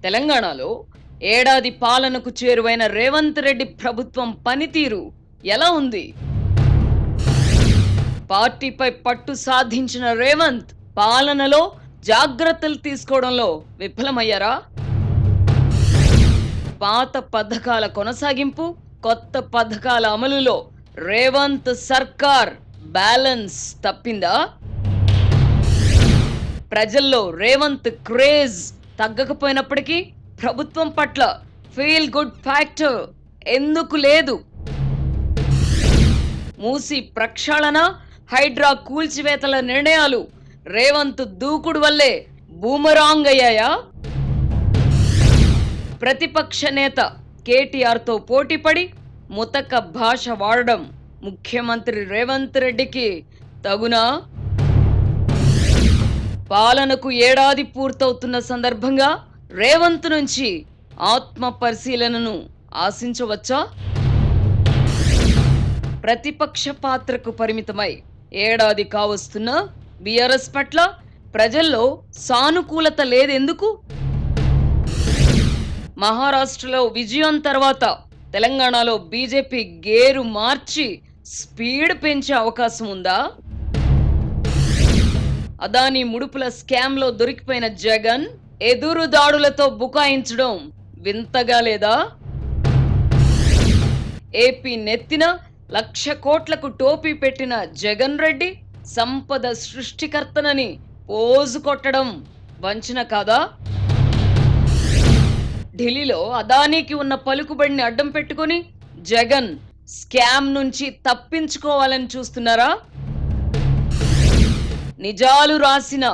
తెలంగాణలో ఏడాది పాలనకు చేరువైన రేవంత్ రెడ్డి ప్రభుత్వం పనితీరు ఎలా ఉంది? పార్టీపై పట్టు సాధించిన రేవంత్ పాలనలో జాగ్రత్తలు తీసుకోవడంలో విఫలమయ్యారా? పాత పథకాల కొనసాగింపు, కొత్త పథకాల అమలులో రేవంత్ సర్కార్ బ్యాలెన్స్ తప్పిందా? ప్రజల్లో రేవంత్ క్రేజ్ తగ్గకపోయినప్పటికీ ప్రభుత్వం పట్ల ఫీల్ గుడ్ ఫ్యాక్టర్ ఎందుకు లేదు? మూసి ప్రక్షాళన, హైడ్రా కూల్చివేతల నిర్ణయాలు రేవంత్ దూకుడు వల్లే బూమరాంగ్ అయ్యాయా? ప్రతిపక్ష నేత కేటీఆర్తో పోటీపడి ముతక భాష వాడడం ముఖ్యమంత్రి రేవంత్ రెడ్డికి తగునా? పాలనకు ఏడాది పూర్తవుతున్న సందర్భంగా రేవంత్ నుంచి ఆత్మ పరిశీలనను ఆశించవచ్చా? ప్రతిపక్ష పాత్రకు పరిమితమై ఏడాది కావస్తున్న బీఆర్ఎస్ పట్ల ప్రజల్లో సానుకూలత లేదెందుకు? మహారాష్ట్రలో విజయం తర్వాత తెలంగాణలో బీజేపీ గేరు మార్చి స్పీడ్ పెంచే అవకాశం ఉందా? అదానీ ముడుపుల స్కామ్ లో దొరికిపోయిన జగన్ ఎదురు దాడులతో బుకాయించడం వింతగా లేదా? ఏపీ నెత్తిన 1,00,000 కోట్లకు టోపీ పెట్టిన జగన్ రెడ్డి సంపద సృష్టికర్తనని పోజు కొట్టడం వంచన కాదా? ఢిల్లీలో అదానీకి ఉన్న పలుకుబడిని అడ్డం పెట్టుకుని జగన్ స్కామ్ నుంచి తప్పించుకోవాలని చూస్తున్నారా? నిజాలు రాసిన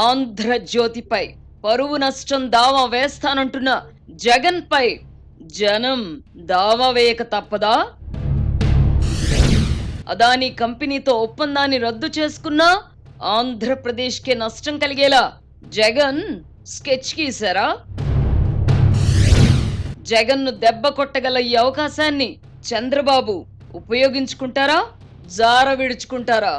ఆంధ్రజ్యోతిపై పరువు నష్టం దావా వేస్తానంటున్న జగన్ పై జనం దావా వేయక తప్పదా? అదానీ కంపెనీతో ఒప్పందాన్ని రద్దు చేసుకున్నా ఆంధ్రప్రదేశ్కే నష్టం కలిగేలా జగన్ స్కెచ్ గీశారా? జగన్ను దెబ్బ కొట్టగల ఈ అవకాశాన్ని చంద్రబాబు ఉపయోగించుకుంటారా, జార విడుచుకుంటారా?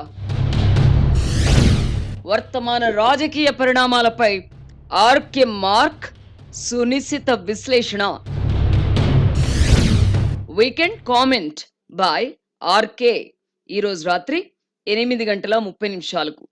వర్తమాన రాజకీయ పరిణామాలపై ఆర్కే మార్క్ సునిశిత విశ్లేషణ. Weekend comment by RK. ఈరోజు రాత్రి 8:30 గంటల 30 నిమిషాలకు.